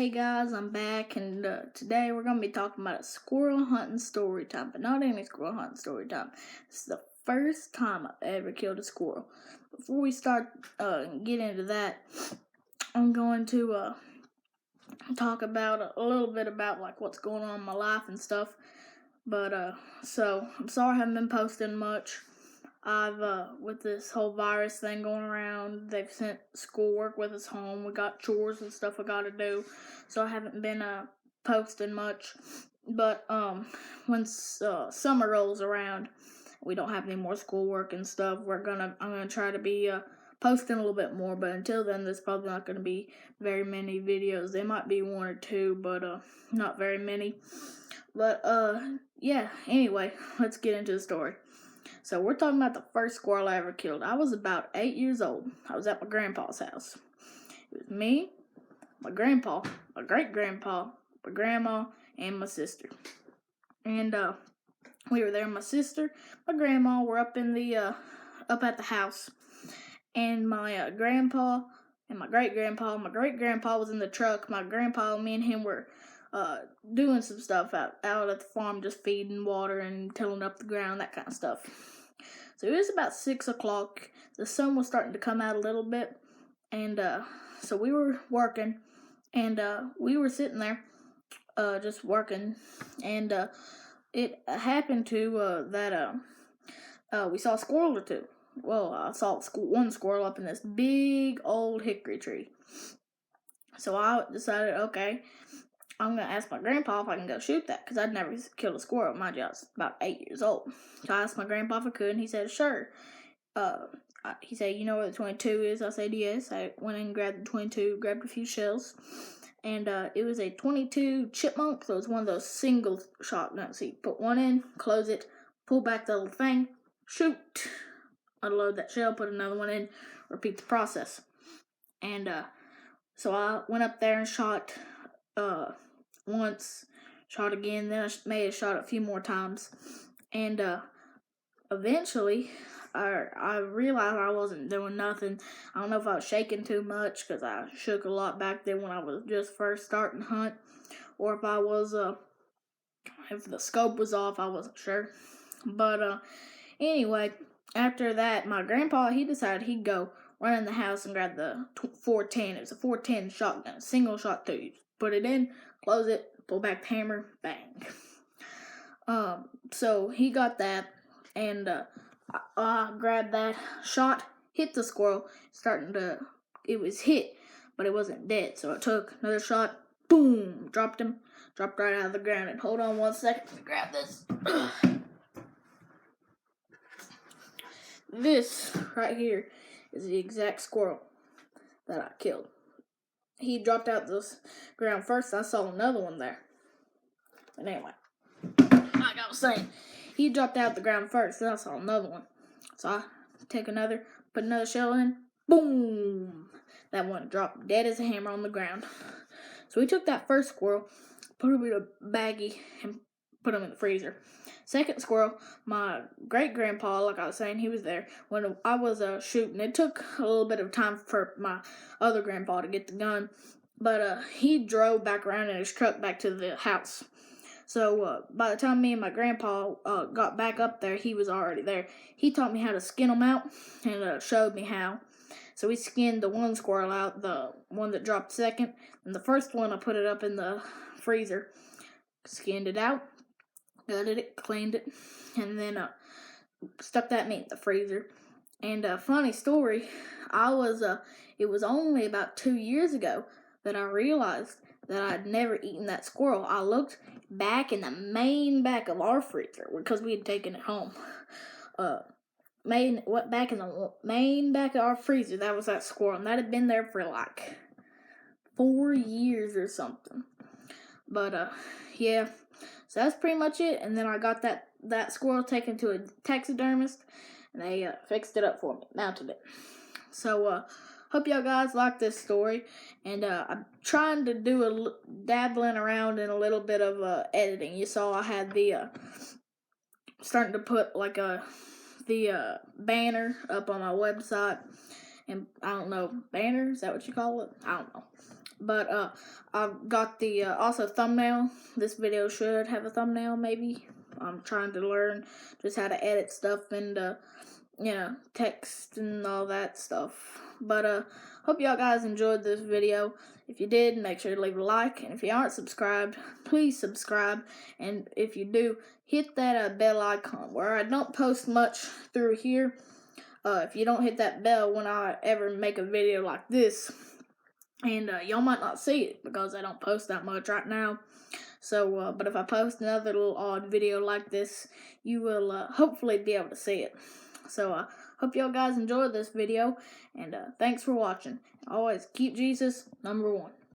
Hey guys, I'm back, and today we're going to be talking about a squirrel hunting story time, but not any squirrel hunting story time. This is the first time I've ever killed a squirrel. Before we start get into that, I'm going to talk about a little bit about like what's going on in my life and stuff. But so I'm sorry I haven't been posting much. I've with this whole virus thing going around, they've sent schoolwork with us home. We got chores and stuff I gotta do, so I haven't been posting much. But when summer rolls around, we don't have any more schoolwork and stuff. I'm gonna try to be posting a little bit more. But until then, there's probably not gonna be very many videos. There might be one or two, but not very many. But yeah. Anyway, let's get into the story. So we're talking about the first squirrel I ever killed. I was about 8 years old. I was at my grandpa's house. It was me, my grandpa, my great-grandpa, my grandma, and my sister. And we were there. My sister, my grandma were up in the up at the house, and my grandpa and my great-grandpa. My great-grandpa was in the truck. My grandpa, me and him were doing some stuff out at the farm, just feeding water and tilling up the ground, that kind of stuff. So it was about 6 o'clock. The sun was starting to come out a little bit, and so we were working, and we were sitting there just working, and it happened to that we saw a squirrel or two. Well, I saw one squirrel up in this big old hickory tree. So I decided, okay, I'm going to ask my grandpa if I can go shoot that, because I'd never killed a squirrel. Mind you, I was about 8 years old. So I asked my grandpa if I could, and he said, sure. He said, you know where the 22 is? I said, yes. I went and grabbed the 22, grabbed a few shells, and it was a 22 chipmunk, so it was one of those single shotguns. So you put one in, close it, pull back the little thing, shoot. Unload that shell, put another one in, repeat the process. And so I went up there and shot once, shot again, then I may have shot a few more times, and eventually I realized I wasn't doing nothing. I don't know if I was shaking too much, because I shook a lot back then when I was just first starting to hunt, or if I was if the scope was off, I wasn't sure. But anyway, after that, my grandpa, he decided he'd go run in the house and grab the 410. It was a 410 shotgun, single shot too. You put it in, close it, pull back the hammer, bang. So he got that, and I grabbed that, shot, hit the squirrel, it was hit, but it wasn't dead. So I took another shot, boom, dropped right out of the ground. And hold on 1 second, let me grab this. This right here is the exact squirrel that I killed. He dropped out the ground first. I saw another one there. But anyway, like I was saying, he dropped out the ground first, then I saw another one. So I put another shell in, boom! That one dropped dead as a hammer on the ground. So we took that first squirrel, put him in a baggie, and put him in the freezer. Second squirrel, my great-grandpa, like I was saying, he was there when I was shooting. It took a little bit of time for my other grandpa to get the gun, but he drove back around in his truck back to the house. So by the time me and my grandpa got back up there, he was already there. He taught me how to skin them out and showed me how. So we skinned the one squirrel out, the one that dropped second, and the first one I put it up in the freezer, skinned it out, gutted it, cleaned it, and then stuck that meat in the freezer. And a funny story, it was only about 2 years ago that I realized that I'd never eaten that squirrel. I looked back in the main back of our freezer, because we had taken it home. Back in the main back of our freezer, that was that squirrel, and that had been there for like 4 years or something. But yeah, so that's pretty much it. And then I got that squirrel taken to a taxidermist, and they fixed it up for me, mounted it. So hope y'all guys like this story, and I'm trying to do dabbling around in a little bit of editing. You saw I had the starting to put like the banner up on my website, and I don't know, banner, is that what you call it? I don't know. But I've got the also thumbnail. This video should have a thumbnail, maybe. I'm trying to learn just how to edit stuff and text and all that stuff. But hope y'all guys enjoyed this video. If you did, make sure to leave a like, and if you aren't subscribed, please subscribe. And if you do, hit that bell icon, where I don't post much through here. If you don't hit that bell when I ever make a video like this, and y'all might not see it because I don't post that much right now. So, but if I post another little odd video like this, you will hopefully be able to see it. So, hope y'all guys enjoyed this video, and thanks for watching. Always keep Jesus number one.